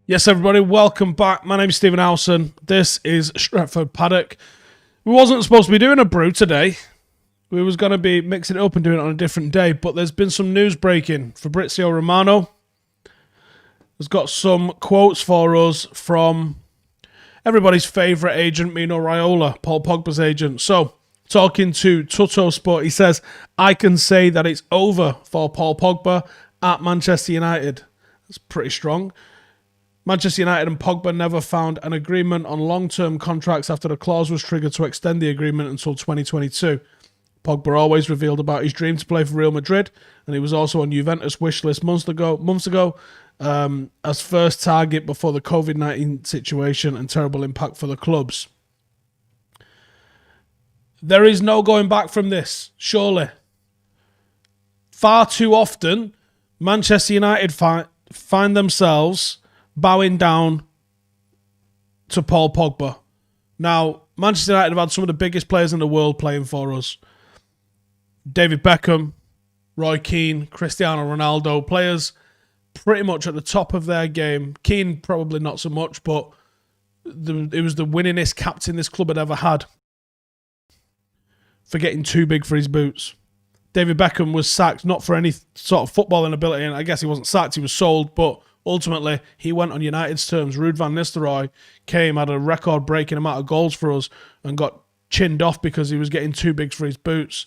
Yes, everybody, welcome back. My name's Stephen Howson. This is Stretford Paddock. We wasn't supposed to be doing a brew today. We was going to be mixing it up and doing it on a different day, but there's been some news breaking. Fabrizio Romano has got some quotes for us from everybody's favourite agent, Mino Raiola, Paul Pogba's agent. So, talking to Tutto Sport, he says, I can say that it's over for Paul Pogba at Manchester United. That's pretty strong. Manchester United and Pogba never found an agreement on long-term contracts after the clause was triggered to extend the agreement until 2022. Pogba always revealed about his dream to play for Real Madrid, and he was also on Juventus' wish list months ago as first target before the COVID-19 situation and terrible impact for the clubs. There is no going back from this, surely. Far too often, Manchester United find themselves bowing down to Paul Pogba. Now, Manchester United have had some of the biggest players in the world playing for us. David Beckham, Roy Keane, Cristiano Ronaldo, players pretty much at the top of their game. Keane probably not so much, but it was the winningest captain this club had ever had for getting too big for his boots. David Beckham was sacked, not for any sort of footballing ability, and I guess he wasn't sacked, he was sold, but ultimately, he went on United's terms. Ruud van Nistelrooy came, had a record-breaking amount of goals for us, and got chinned off because he was getting too big for his boots.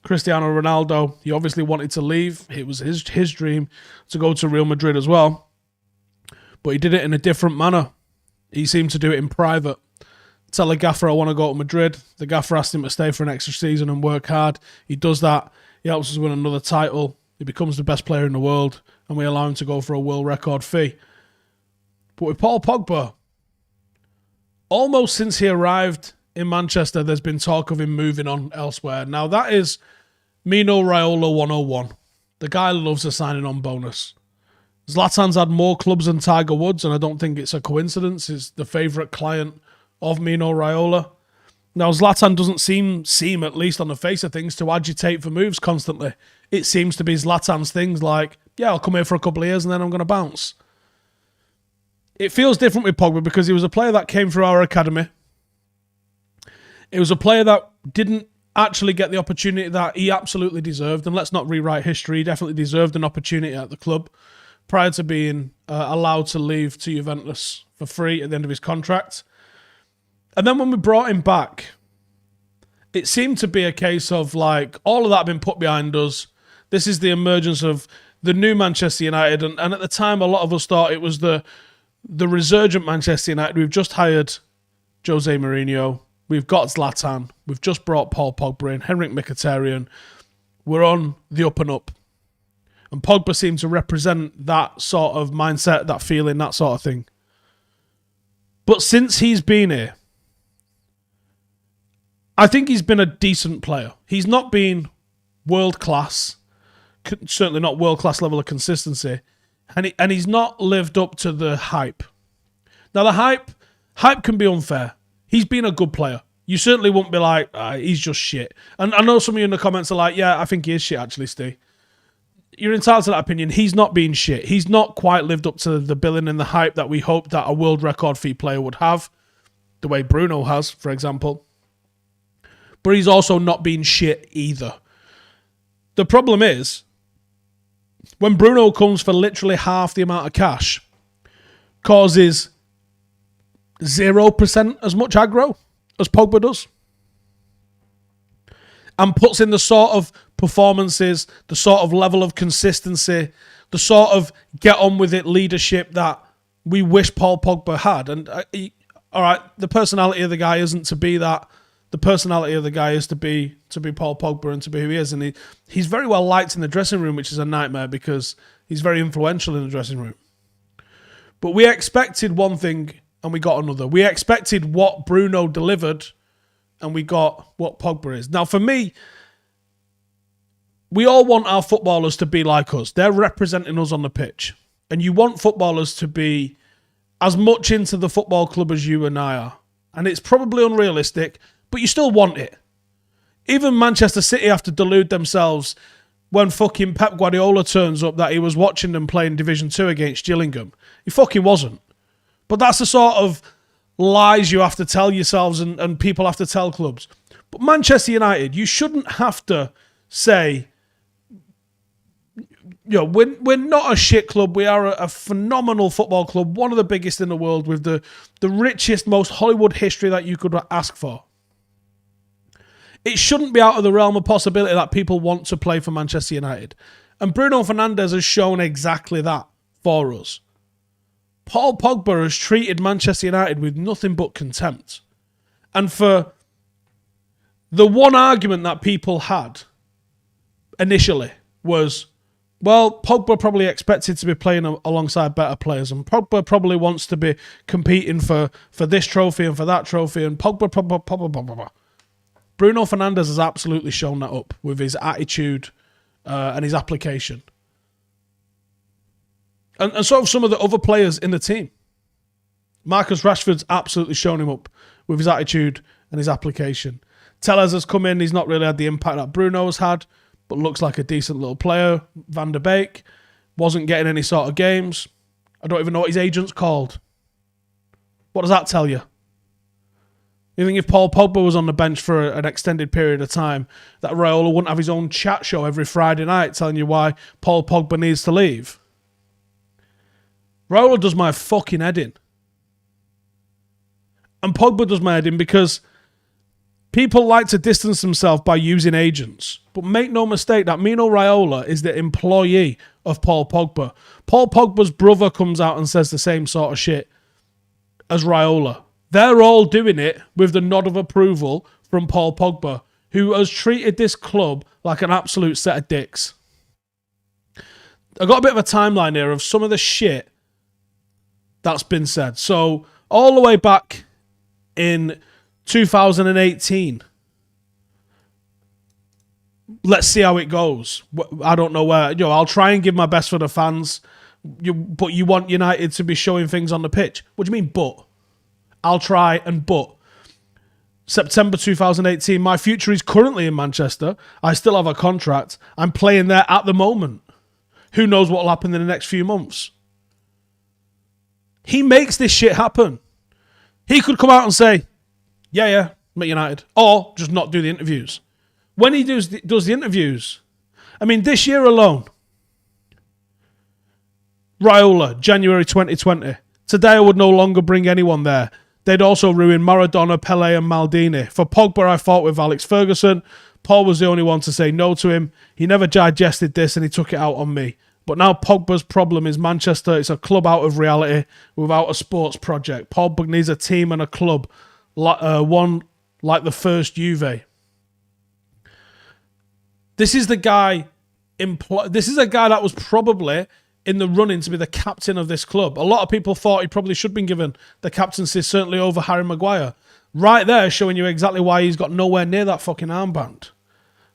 Cristiano Ronaldo, he obviously wanted to leave. It was his dream to go to Real Madrid as well. But he did it in a different manner. He seemed to do it in private. Tell the gaffer I want to go to Madrid. The gaffer asked him to stay for an extra season and work hard. He does that. He helps us win another title. He becomes the best player in the world, and we allow him to go for a world record fee. But with Paul Pogba, almost since he arrived in Manchester, there's been talk of him moving on elsewhere. Now, that is Mino Raiola 101. The guy loves a signing-on bonus. Zlatan's had more clubs than Tiger Woods, and I don't think it's a coincidence. He's the favourite client of Mino Raiola. Now, Zlatan doesn't seem, at least on the face of things, to agitate for moves constantly. It seems to be Zlatan's things like, yeah, I'll come here for a couple of years and then I'm going to bounce. It feels different with Pogba because he was a player that came through our academy. It was a player that didn't actually get the opportunity that he absolutely deserved. And let's not rewrite history. He definitely deserved an opportunity at the club prior to being allowed to leave to Juventus for free at the end of his contract. And then when we brought him back, it seemed to be a case of like, all of that had been put behind us. This is the emergence of the new Manchester United. And at the time, a lot of us thought it was the resurgent Manchester United. We've just hired Jose Mourinho. We've got Zlatan. We've just brought Paul Pogba in, Henrik Mkhitaryan. We're on the up and up. And Pogba seemed to represent that sort of mindset, that feeling, that sort of thing. But since he's been here, I think he's been a decent player. He's not been world-class, certainly not world-class level of consistency, and he's not lived up to the hype. Now, the hype can be unfair. He's been a good player. You certainly won't be like, he's just shit. And I know some of you in the comments are like, yeah, I think he is shit, actually, Steve. You're entitled to that opinion. He's not been shit. He's not quite lived up to the billing and the hype that we hoped that a world record fee player would have, the way Bruno has, for example. But he's also not been shit either. The problem is, when Bruno comes for literally half the amount of cash, causes 0% as much aggro as Pogba does, and puts in the sort of performances, the sort of level of consistency, the sort of get-on-with-it leadership that we wish Paul Pogba had. And, all right, the personality of the guy isn't to be that. The personality of the guy is to be Paul Pogba and to be who he is. And he's very well liked in the dressing room, which is a nightmare because he's very influential in the dressing room. But we expected one thing and we got another. We expected what Bruno delivered and we got what Pogba is. Now, for me, we all want our footballers to be like us. They're representing us on the pitch. And you want footballers to be as much into the football club as you and I are. And it's probably unrealistic, but you still want it. Even Manchester City have to delude themselves when fucking Pep Guardiola turns up that he was watching them playing Division 2 against Gillingham. He fucking wasn't. But that's the sort of lies you have to tell yourselves and people have to tell clubs. But Manchester United, you shouldn't have to say, we're not a shit club. We are a phenomenal football club, one of the biggest in the world with the richest, most Hollywood history that you could ask for. It shouldn't be out of the realm of possibility that people want to play for Manchester United. And Bruno Fernandes has shown exactly that for us. Paul Pogba has treated Manchester United with nothing but contempt. And for the one argument that people had initially was, well, Pogba probably expected to be playing alongside better players, and Pogba probably wants to be competing for this trophy and for that trophy, and Pogba. Bruno Fernandes has absolutely shown that up with his attitude and his application. And so have some of the other players in the team. Marcus Rashford's absolutely shown him up with his attitude and his application. Tellez has come in. He's not really had the impact that Bruno's had, but looks like a decent little player. Van der Beek wasn't getting any sort of games. I don't even know what his agent's called. What does that tell you? You think if Paul Pogba was on the bench for an extended period of time, that Raiola wouldn't have his own chat show every Friday night telling you why Paul Pogba needs to leave? Raiola does my fucking head in. And Pogba does my head in because people like to distance themselves by using agents. But make no mistake that Mino Raiola is the employee of Paul Pogba. Paul Pogba's brother comes out and says the same sort of shit as Raiola. They're all doing it with the nod of approval from Paul Pogba, who has treated this club like an absolute set of dicks. I've got a bit of a timeline here of some of the shit that's been said. So, all the way back in 2018, let's see how it goes. I don't know where. I'll try and give my best for the fans, but you want United to be showing things on the pitch. What do you mean, but? I'll try and but. September 2018, my future is currently in Manchester. I still have a contract. I'm playing there at the moment. Who knows what will happen in the next few months? He makes this shit happen. He could come out and say, yeah, I'm at United. Or just not do the interviews. When he does the interviews, I mean, this year alone, Raiola, January 2020. Today I would no longer bring anyone there. They'd also ruin Maradona, Pele and Maldini. For Pogba, I fought with Alex Ferguson. Paul was the only one to say no to him. He never digested this and he took it out on me. But now Pogba's problem is Manchester. It's a club out of reality without a sports project. Pogba needs a team and a club, one like the first Juve. This is the guy. This is a guy that was probably in the running to be the captain of this club. A lot of people thought he probably should have been given the captaincy, certainly over Harry Maguire. Right there, showing you exactly why he's got nowhere near that fucking armband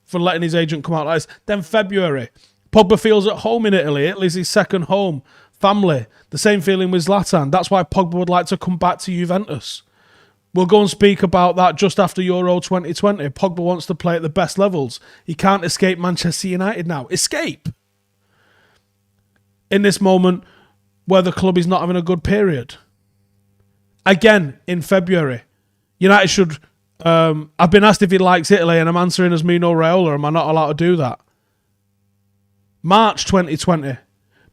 for letting his agent come out like this. Then February, Pogba feels at home in Italy. Italy's his second home. Family. The same feeling with Zlatan. That's why Pogba would like to come back to Juventus. We'll go and speak about that just after Euro 2020. Pogba wants to play at the best levels. He can't escape Manchester United now. Escape! In this moment where the club is not having a good period. Again, in February, United should... I've been asked if he likes Italy and I'm answering as Mino Raiola. Am I not allowed to do that? March 2020.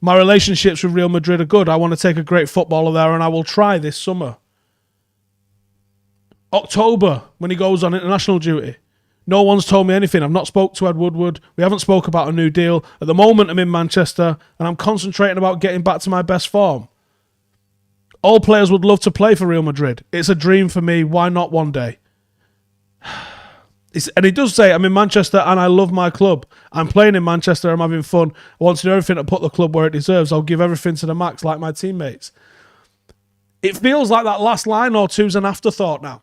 My relationships with Real Madrid are good. I want to take a great footballer there and I will try this summer. October, when he goes on international duty. No one's told me anything. I've not spoke to Ed Woodward. We haven't spoke about a new deal. At the moment, I'm in Manchester and I'm concentrating about getting back to my best form. All players would love to play for Real Madrid. It's a dream for me. Why not one day? And he does say, I'm in Manchester and I love my club. I'm playing in Manchester. I'm having fun. I want to do everything to put the club where it deserves. I'll give everything to the max like my teammates. It feels like that last line or two's an afterthought now.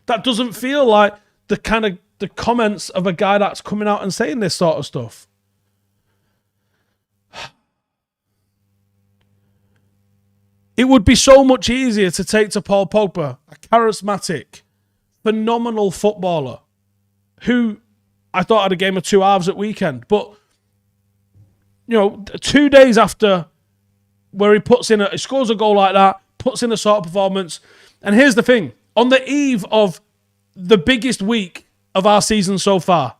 That doesn't feel like the comments of a guy that's coming out and saying this sort of stuff. It would be so much easier to take to Paul Pogba, a charismatic, phenomenal footballer, who I thought had a game of two halves at weekend. But, 2 days after where he scores a goal like that, puts in a sort of performance. And here's the thing. On the eve of the biggest week of our season so far,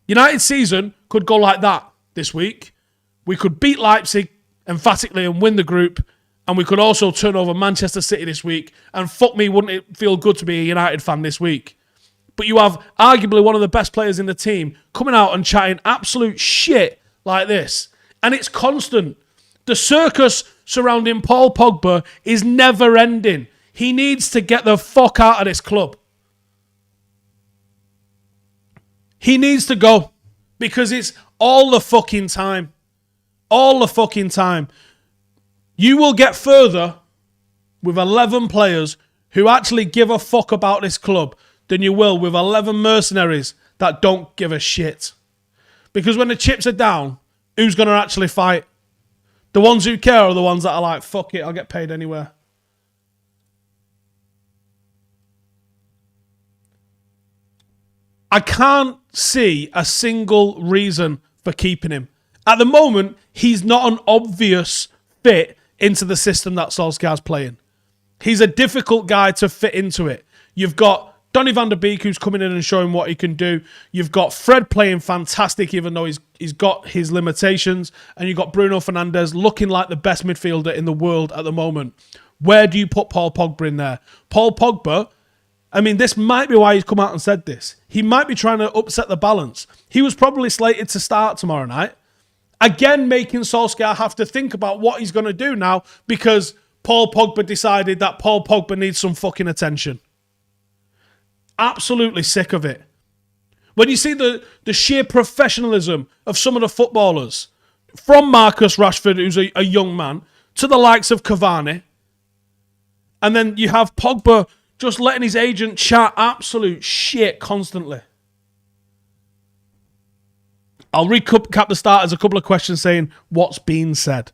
United's season could go like that this week. We could beat Leipzig emphatically and win the group, and we could also turn over Manchester City this week, and fuck me, wouldn't it feel good to be a United fan this week? But you have arguably one of the best players in the team coming out and chatting absolute shit like this. And it's constant. The circus surrounding Paul Pogba is never ending. He needs to get the fuck out of this club. He needs to go. Because it's all the fucking time. All the fucking time. You will get further with 11 players who actually give a fuck about this club than you will with 11 mercenaries that don't give a shit. Because when the chips are down, who's going to actually fight? The ones who care are the ones that are like, fuck it, I'll get paid anywhere. I can't see a single reason for keeping him. At the moment, he's not an obvious fit into the system that Solskjaer's playing. He's a difficult guy to fit into it. You've got Donny van der Beek, who's coming in and showing what he can do. You've got Fred playing fantastic, even though he's got his limitations. And you've got Bruno Fernandes looking like the best midfielder in the world at the moment. Where do you put Paul Pogba in there? Paul Pogba, I mean, this might be why he's come out and said this. He might be trying to upset the balance. He was probably slated to start tomorrow night. Again, making Solskjaer have to think about what he's going to do now because Paul Pogba decided that Paul Pogba needs some fucking attention. Absolutely sick of it. When you see the sheer professionalism of some of the footballers, from Marcus Rashford, who's a young man, to the likes of Cavani, and then you have Pogba just letting his agent chat absolute shit constantly. I'll recap the starters, a couple of questions saying what's being said.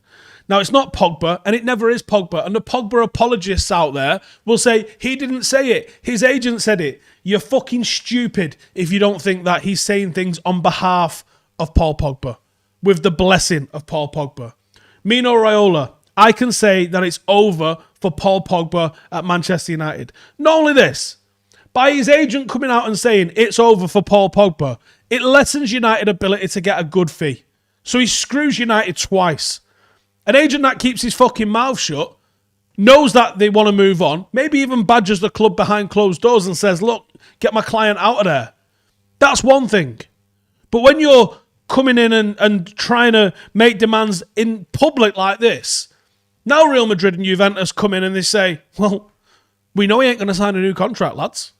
Now, it's not Pogba, and it never is Pogba. And the Pogba apologists out there will say, he didn't say it. His agent said it. You're fucking stupid if you don't think that he's saying things on behalf of Paul Pogba, with the blessing of Paul Pogba. Mino Raiola, I can say that it's over for Paul Pogba at Manchester United. Not only this, by his agent coming out and saying it's over for Paul Pogba, it lessens United's ability to get a good fee. So he screws United twice. An agent that keeps his fucking mouth shut, knows that they want to move on, maybe even badgers the club behind closed doors and says, look, get my client out of there. That's one thing. But when you're coming in and trying to make demands in public like this, now Real Madrid and Juventus come in and they say, well, we know he ain't going to sign a new contract, lads.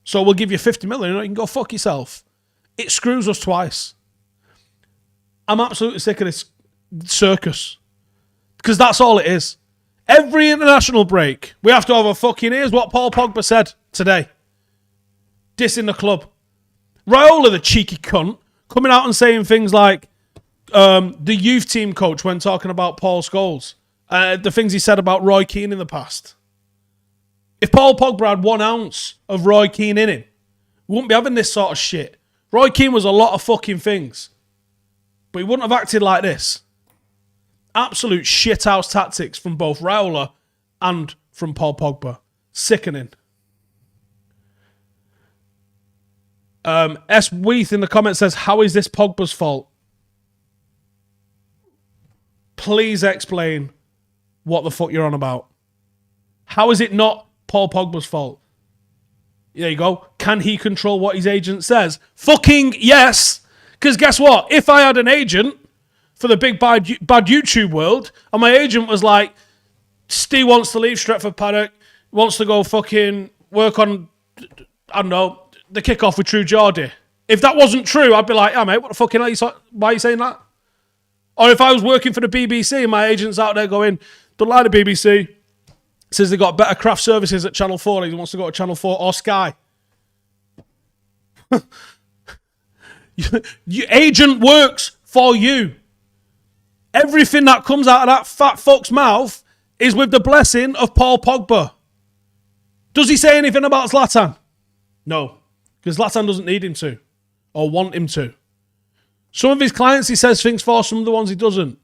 So we'll give you 50 million and you can go fuck yourself. It screws us twice. I'm absolutely sick of this circus. Because that's all it is. Every international break, we have to have a fucking, here's what Paul Pogba said today. Dissing the club. Raiola, the cheeky cunt, coming out and saying things like the youth team coach when talking about Paul Scholes. The things he said about Roy Keane in the past. If Paul Pogba had 1 ounce of Roy Keane in him, we wouldn't be having this sort of shit. Roy Keane was a lot of fucking things. But he wouldn't have acted like this. Absolute shithouse tactics from both Raiola and from Paul Pogba. Sickening. S. Weath in the comments says, how is this Pogba's fault? Please explain what the fuck you're on about. How is it not Paul Pogba's fault? There you go. Can he control what his agent says? Fucking yes! Because guess what? If I had an agent for the big bad YouTube world, and my agent was like, Steve wants to leave Stretford Paddock, wants to go fucking work on, I don't know, the kickoff with True Geordie. If that wasn't true, I'd be like, yeah, mate, what the fucking hell why are you saying that? Or if I was working for the BBC and my agent's out there going, don't like the BBC, says they got better craft services at Channel 4, he wants to go to Channel 4 or Sky. Your agent works for you. Everything that comes out of that fat fuck's mouth is with the blessing of Paul Pogba. Does he say anything about Zlatan? No, because Zlatan doesn't need him to or want him to. Some of his clients he says things for, some of the ones he doesn't.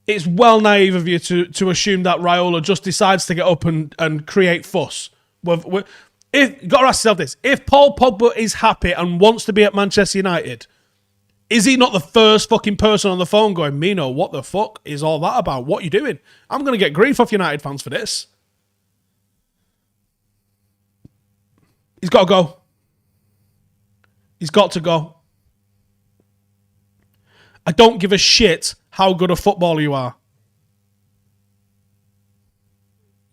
it's well naive of you to assume that Raiola just decides to get up and create fuss. You've got to ask yourself this. If Paul Pogba is happy and wants to be at Manchester United, is he not the first fucking person on the phone going, Mino, what the fuck is all that about? What are you doing? I'm going to get grief off United fans for this. He's got to go. He's got to go. I don't give a shit how good a footballer you are.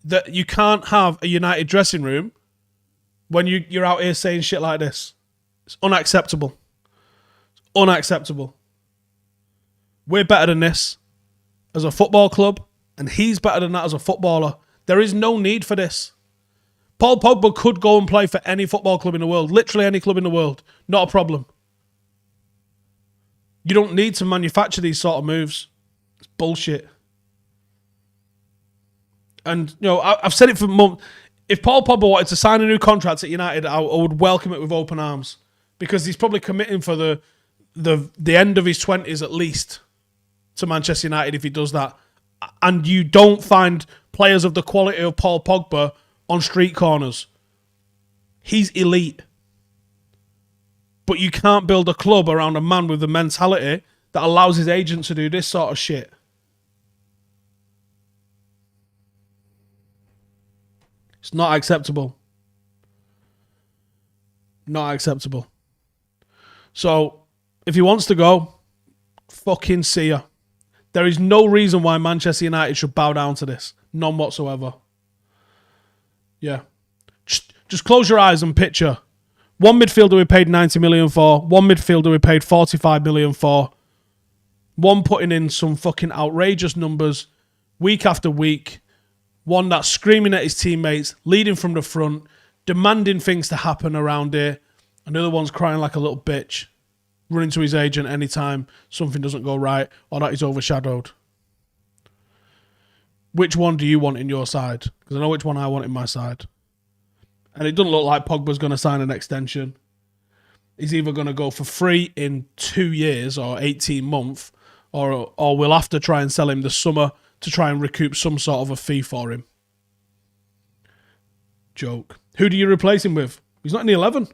That you can't have a United dressing room when you're out here saying shit like this. It's unacceptable. It's unacceptable. We're better than this as a football club, and he's better than that as a footballer. There is no need for this. Paul Pogba could go and play for any football club in the world, literally any club in the world. Not a problem. You don't need to manufacture these sort of moves. It's bullshit. And, you know, I've said it for months. If Paul Pogba wanted to sign a new contract at United, I would welcome it with open arms. Because he's probably committing for the end of his 20s at least to Manchester United if he does that. And you don't find players of the quality of Paul Pogba on street corners. He's elite. But you can't build a club around a man with the mentality that allows his agent to do this sort of shit. It's not acceptable. Not acceptable. So, if he wants to go, fucking see ya. There is no reason why Manchester United should bow down to this. None whatsoever. Yeah. Just close your eyes and picture. One midfielder we paid 90 million for. One midfielder we paid 45 million for. One putting in some fucking outrageous numbers week after week. One that's screaming at his teammates, leading from the front, demanding things to happen around here. Another one's crying like a little bitch, running to his agent anytime something doesn't go right or that he's overshadowed. Which one do you want in your side? Because I know which one I want in my side. And it doesn't look like Pogba's going to sign an extension. He's either going to go for free in 2 years or 18 months, or we'll have to try and sell him this summer to try and recoup some sort of a fee for him. Joke. Who do you replace him with? He's not in the 11.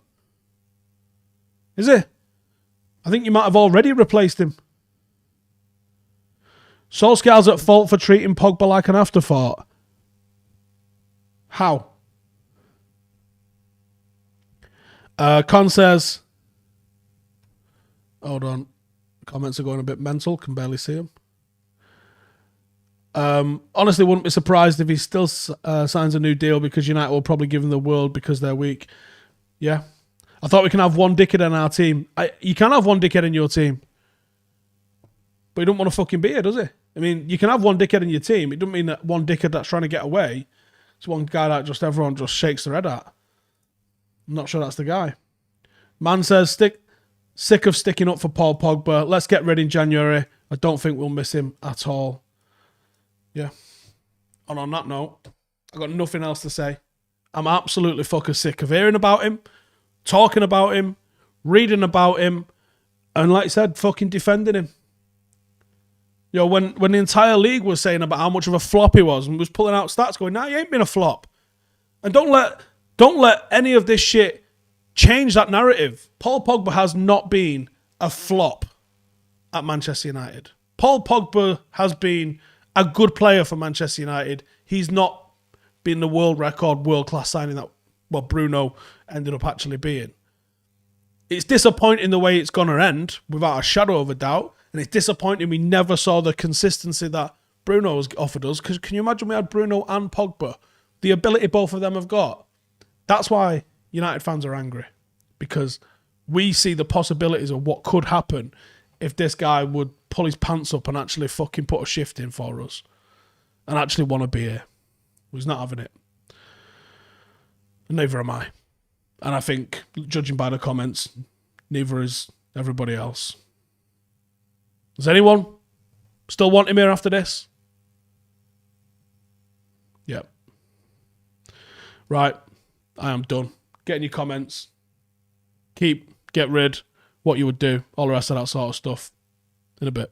Is he? I think you might have already replaced him. Solskjaer's at fault for treating Pogba like an afterthought. How? Con says, hold on, comments are going a bit mental, can barely see them. Honestly, wouldn't be surprised if he still signs a new deal because United will probably give him the world because they're weak. Yeah. I thought we can have one dickhead in our team. You can have one dickhead in your team. But he don't want to fucking be here, does he? I mean, you can have one dickhead in your team. It doesn't mean that one dickhead that's trying to get away. It's one guy that just everyone just shakes their head at. I'm not sure that's the guy. Man says, sick of sticking up for Paul Pogba. Let's get rid in January. I don't think we'll miss him at all. Yeah. And on that note, I've got nothing else to say. I'm absolutely fucking sick of hearing about him, talking about him, reading about him, and like I said, fucking defending him. You know, when the entire league was saying about how much of a flop he was and was pulling out stats going, nah, he ain't been a flop. And don't let any of this shit change that narrative. Paul Pogba has not been a flop at Manchester United. Paul Pogba has been a good player for Manchester United. He's not been the world record, world-class signing that Bruno ended up actually being. It's disappointing the way it's going to end, without a shadow of a doubt. And it's disappointing we never saw the consistency that Bruno has offered us. Because can you imagine we had Bruno and Pogba? The ability both of them have got. That's why United fans are angry. Because we see the possibilities of what could happen if this guy would pull his pants up and actually fucking put a shift in for us. And actually want to be here. He's not having it. And neither am I. And I think, judging by the comments, neither is everybody else. Does anyone still want him here after this? Yep. Right. I am done. Get in your comments. Get rid, what you would do, all the rest of that sort of stuff in a bit.